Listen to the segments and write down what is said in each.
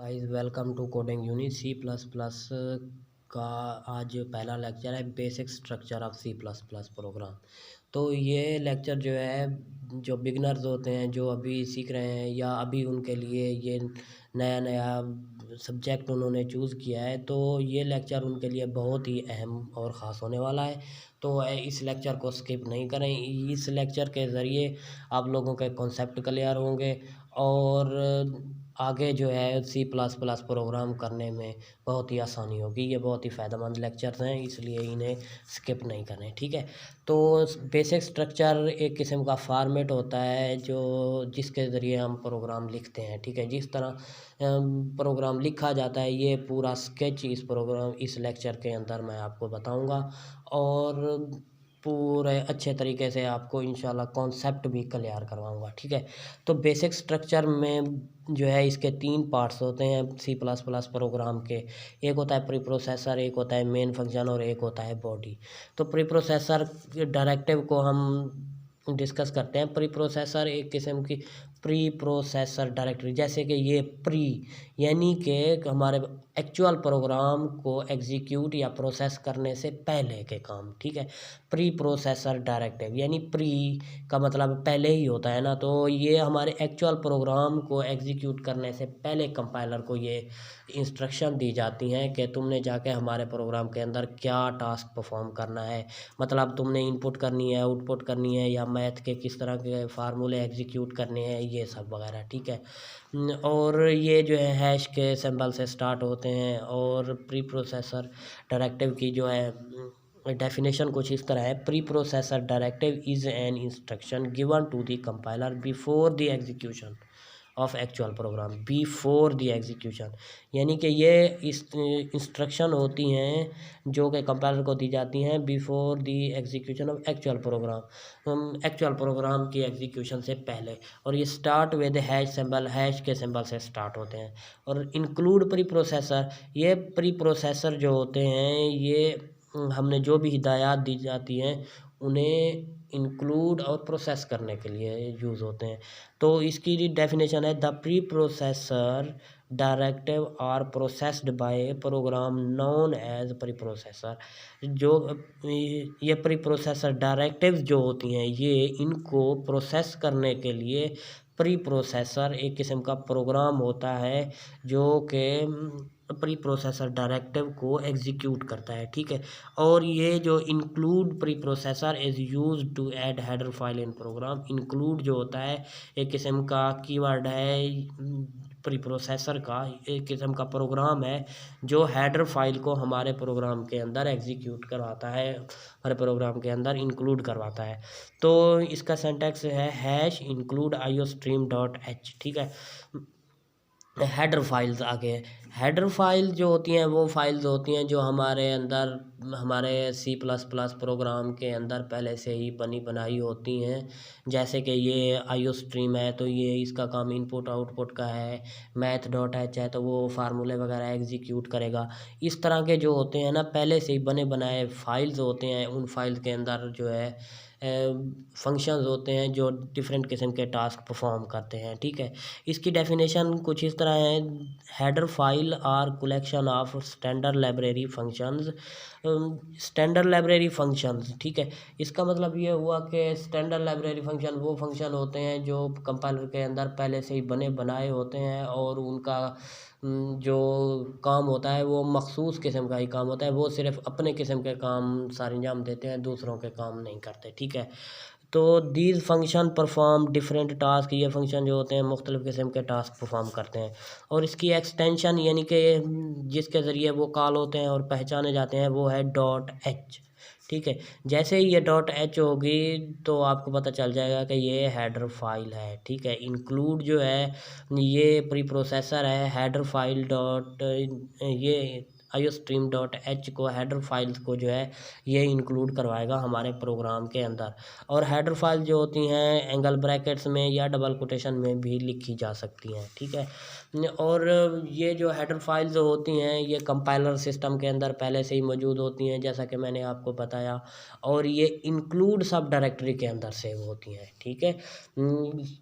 Guys welcome to coding unit C plus plus का आज पहला लेक्चर है basic structure of C plus plus program. तो ये लेक्चर जो है जो बिगनर्स होते हैं जो अभी सीख रहे हैं या अभी उनके लिए ये नया नया सब्जेक्ट उन्होंने चूज़ किया है, तो ये लेक्चर उनके लिए बहुत ही अहम और ख़ास होने वाला है। तो इस लेक्चर को स्किप नहीं करें। इस लेक्चर के ज़रिए आप लोगों के कॉन्सेप्ट क्लियर होंगे और आगे जो है सी प्लस प्लस प्रोग्राम करने में बहुत ही आसानी होगी। ये बहुत ही फ़ायदेमंद लेक्चर्स हैं, इसलिए इन्हें स्किप नहीं करें, ठीक है। तो बेसिक स्ट्रक्चर एक किस्म का फॉर्मेट होता है जो जिसके ज़रिए हम प्रोग्राम लिखते हैं, ठीक है। जिस तरह प्रोग्राम लिखा जाता है ये पूरा स्केच इस लेक्चर के अंदर मैं आपको बताऊंगा और पूरे अच्छे तरीके से आपको इंशाल्लाह कॉन्सेप्ट भी क्लियर करवाऊंगा, ठीक है। तो बेसिक स्ट्रक्चर में जो है इसके 3 पार्ट्स होते हैं सी प्लस प्लस प्रोग्राम के। एक होता है प्री प्रोसेसर, एक होता है मेन फंक्शन और एक होता है बॉडी। तो प्री प्रोसेसर डायरेक्टिव को हम डिस्कस करते हैं। प्री प्रोसेसर एक किस्म की प्री प्रोसेसर डायरेक्टरी, जैसे कि ये प्री यानी कि हमारे एक्चुअल प्रोग्राम को एग्जीक्यूट या प्रोसेस करने से पहले के काम, ठीक है। प्री प्रोसेसर डायरेक्टिव यानी प्री का मतलब पहले ही होता है ना, तो ये हमारे एक्चुअल प्रोग्राम को एग्जीक्यूट करने से पहले कंपाइलर को ये इंस्ट्रक्शन दी जाती हैं कि तुमने जाके हमारे प्रोग्राम के अंदर क्या टास्क परफॉर्म करना है। मतलब तुमने इनपुट करनी है, आउटपुट करनी है या मैथ के किस तरह के फार्मूले एग्जीक्यूट करने हैं, ये सब वगैरह, ठीक है। और ये जो है हैश के सिंबल से स्टार्ट होते हैं। और प्री प्रोसेसर डायरेक्टिव की जो है डेफिनेशन कुछ इस तरह है। Preprocessor directive is an instruction given to the compiler before the execution of actual program. Before the execution यानी कि ये इस इंस्ट्रक्शन होती हैं जो कि कंपाइलर को दी जाती हैं before the execution of actual program, actual program की एग्जीक्यूशन से पहले। और ये start with hash symbol, hash के सिंबल से स्टार्ट होते हैं। और इंक्लूड प्री प्रोसेसर, ये प्री प्रोसेसर जो होते हैं ये हमने जो भी हिदायत दी जाती हैं उन्हें इंक्लूड और प्रोसेस करने के लिए यूज़ होते हैं। तो इसकी डेफिनेशन है the preprocessor directive are processed by program known as preprocessor. जो ये प्री प्रोसेसर डायरेक्टिव जो होती हैं ये इनको प्रोसेस करने के लिए प्री प्रोसेसर एक किस्म का प्रोग्राम होता है जो कि प्री प्रोसेसर डायरेक्टिव को एग्जीक्यूट करता है, ठीक है। और ये जो include preprocessor is use to add header file in program. Include जो होता है एक किस्म का कीवर्ड है प्री प्रोसेसर का, एक किस्म का प्रोग्राम है जो हेडर फाइल को हमारे प्रोग्राम के अंदर एग्जीक्यूट करवाता है, हमारे प्रोग्राम के अंदर इंक्लूड करवाता है। तो इसका सिंटैक्स है hash include iostream dot H, ठीक है। हेडर फाइल्स आगे, हेडर फाइल जो होती हैं वो फाइल्स होती हैं जो हमारे अंदर हमारे सी प्लस प्लस प्रोग्राम के अंदर पहले से ही बनी बनाई होती हैं। जैसे कि ये आईओ स्ट्रीम है तो ये इसका काम इनपुट आउटपुट का है। मैथ डॉट एच है तो वो फार्मूले वगैरह एग्जीक्यूट करेगा। इस तरह के जो होते हैं ना पहले से ही बने बनाए फाइल्स होते हैं, उन फाइल्स के अंदर जो है फंक्शंस होते हैं जो डिफरेंट किस्म के टास्क परफॉर्म करते हैं, ठीक है। इसकी डेफिनेशन कुछ इस तरह है। Header file are collection of standard library functions. Standard library functions, ठीक है। इसका मतलब ये हुआ कि स्टैंडर्ड लाइब्रेरी फंक्शन वो फंक्शन होते हैं जो कंपाइलर के अंदर पहले से ही बने बनाए होते हैं और उनका जो काम होता है वो मखसूस किस्म का ही काम होता है। वो सिर्फ अपने किस्म के काम सारे अंजाम देते हैं, दूसरों के काम नहीं करते, ठीक है। तो these function perform different task, ये फंक्शन जो होते हैं मुख्तलिफ़ किस्म के टास्क परफॉर्म करते हैं। और इसकी एक्सटेंशन यानी कि जिसके ज़रिए वो कॉल होते हैं और पहचाने जाते हैं वो है डॉट एच, ठीक है। जैसे ही ये डॉट एच होगी तो आपको पता चल जाएगा कि ये हेडर फाइल है, ठीक है। इंक्लूड जो है ये प्री प्रोसेसर है, हेडर फाइल डॉट ये iostream.h को हेडर फाइल्स को जो है ये इंक्लूड करवाएगा हमारे प्रोग्राम के अंदर। और हेडर फाइल जो होती हैं एंगल ब्रैकेट्स में या डबल कोटेशन में भी लिखी जा सकती हैं, ठीक है। और ये जो हेडर फाइल जो होती हैं ये कंपाइलर सिस्टम के अंदर पहले से ही मौजूद होती हैं, जैसा कि मैंने आपको बताया, और ये इंक्लूड सब डायरेक्टरी के अंदर सेव होती हैं, ठीक है।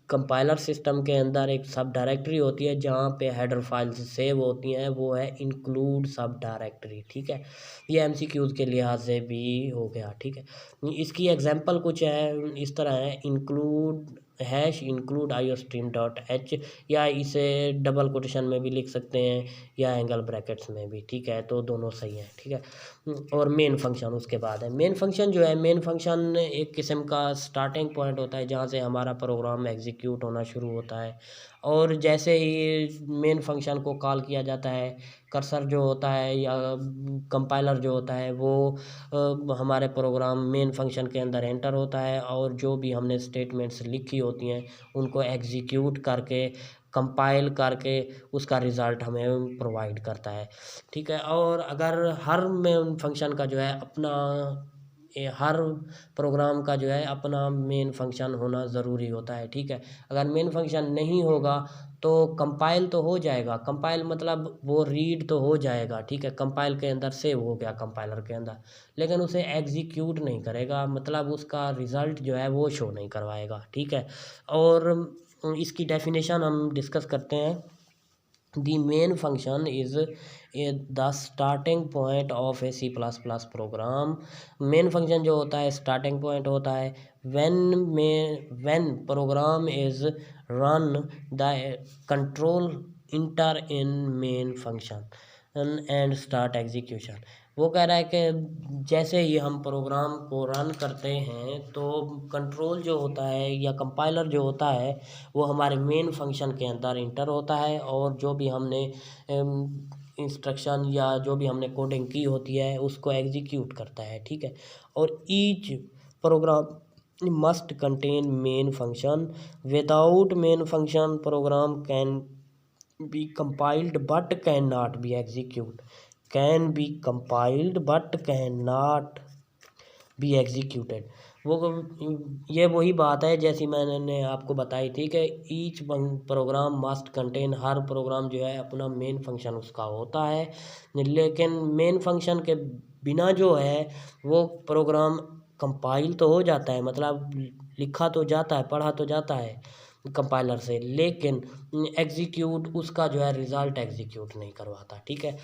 कंपाइलर सिस्टम के अंदर एक सब डायरेक्टरी होती है जहाँ पे हेडर फाइल्स सेव होती हैं, वो है इंक्लूड सब डायरेक्टरी, ठीक है। ये MCQs के लिहाज से भी हो गया, ठीक है। इसकी एग्जांपल कुछ है इस तरह है, इंक्लूड iostream.h, या इसे डबल कोटेशन में भी लिख सकते हैं या एंगल ब्रैकेट्स में भी, ठीक है, तो दोनों सही है, ठीक है। और मेन फंक्शन उसके बाद है। मेन फंक्शन जो है, मेन फंक्शन एक किस्म का स्टार्टिंग पॉइंट होता है जहाँ से हमारा प्रोग्राम एग्जीक्यूट होना शुरू होता है। और जैसे ही मेन फंक्शन को कॉल किया जाता है, कर्सर जो होता है या कंपाइलर जो होता है वो हमारे प्रोग्राम मेन फंक्शन के अंदर एंटर होता है, और जो भी हमने स्टेटमेंट्स लिखी होती हैं उनको एग्जीक्यूट करके कंपाइल करके उसका रिज़ल्ट हमें प्रोवाइड करता है, ठीक है। और अगर हर मेन फंक्शन का जो है अपना हर प्रोग्राम का जो है अपना मेन फंक्शन होना ज़रूरी होता है, ठीक है। अगर मेन फंक्शन नहीं होगा तो कंपाइल तो हो जाएगा, कंपाइल मतलब वो रीड तो हो जाएगा, ठीक है, कंपाइल के अंदर सेव हो गया कंपाइलर के अंदर, लेकिन उसे एग्जीक्यूट नहीं करेगा, मतलब उसका रिज़ल्ट जो है वो शो नहीं करवाएगा, ठीक है। और इसकी डेफिनेशन हम डिस्कस करते हैं। The main function is the starting point of a C++ program। Main function जो होता है स्टार्टिंग पॉइंट होता है when program is run the control enter in main function and start execution। वो कह रहा है कि जैसे ही हम प्रोग्राम को रन करते हैं तो कंट्रोल जो होता है या कंपाइलर जो होता है वो हमारे मेन फंक्शन के अंदर इंटर होता है, और जो भी हमने इंस्ट्रक्शन या जो भी हमने कोडिंग की होती है उसको एग्जीक्यूट करता है, ठीक है। और each program must contain main function, without main function program can be compiled but can not be execute, can be compiled but can not be executed. वो ये वही बात है जैसी मैंने आपको बताई थी कि ईच प्रोग्राम मस्ट कंटेन, हर प्रोग्राम जो है अपना मेन फंक्शन उसका होता है, लेकिन मेन फंक्शन के बिना जो है वो प्रोग्राम कंपाइल तो हो जाता है, मतलब लिखा तो जाता है, पढ़ा तो जाता है कंपाइलर से, लेकिन एग्जीक्यूट उसका जो है रिज़ल्ट एग्जीक्यूट नहीं करवाता, ठीक है।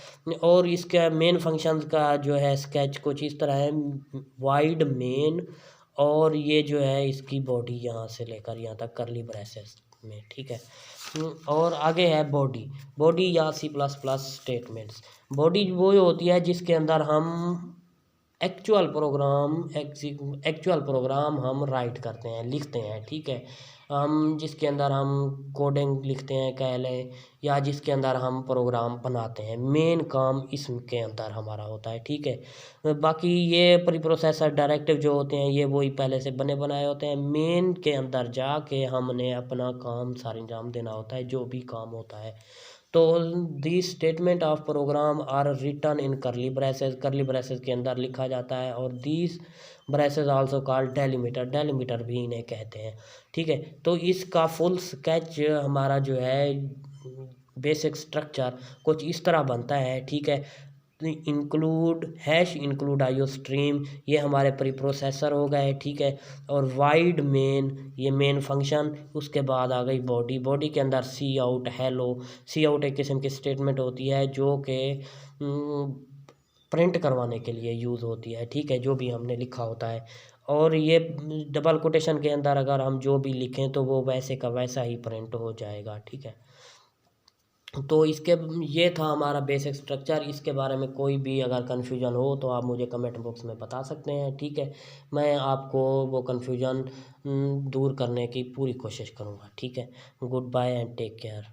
और इसका मेन फंक्शन का जो है स्केच कुछ इस तरह है, वाइड मेन, और ये जो है इसकी बॉडी यहाँ से लेकर यहाँ तक करली ब्रेसेस में, ठीक है। और आगे है बॉडी या C++ स्टेटमेंट्स। बॉडी वो होती है जिसके अंदर हम एक्चुअल प्रोग्राम हम राइट करते हैं, लिखते हैं, ठीक है। हम जिसके अंदर हम कोडिंग लिखते हैं कह लें, या जिसके अंदर हम प्रोग्राम बनाते हैं, मेन काम इसके अंदर हमारा होता है, ठीक है। बाकी ये प्री प्रोसेसर डायरेक्टिव जो होते हैं ये वही पहले से बने बनाए होते हैं, मेन के अंदर जाके हमने अपना काम सारे अंजाम देना होता है जो भी काम होता है। तो the statement of program are written in curly braces के अंदर लिखा जाता है, और these braces also called delimiter भी इन्हें कहते हैं, ठीक है। तो इसका फुल स्केच हमारा जो है बेसिक स्ट्रक्चर कुछ इस तरह बनता है, ठीक है। इंक्लूड iostream ये हमारे प्री प्रोसेसर हो गए, ठीक है। और वाइड मेन ये मेन फंक्शन, उसके बाद आ गई बॉडी के अंदर सी आउट एक किस्म की स्टेटमेंट होती है जो कि प्रिंट करवाने के लिए यूज़ होती है, ठीक है, जो भी हमने लिखा होता है। और ये डबल कोटेशन के अंदर अगर हम जो भी लिखें तो वो वैसे का वैसा ही प्रिंट हो जाएगा, ठीक है। तो इसके ये था हमारा बेसिक स्ट्रक्चर। इसके बारे में कोई भी अगर कन्फ्यूजन हो तो आप मुझे कमेंट बॉक्स में बता सकते हैं, ठीक है। मैं आपको वो कन्फ्यूजन दूर करने की पूरी कोशिश करूँगा, ठीक है। Goodbye and take care.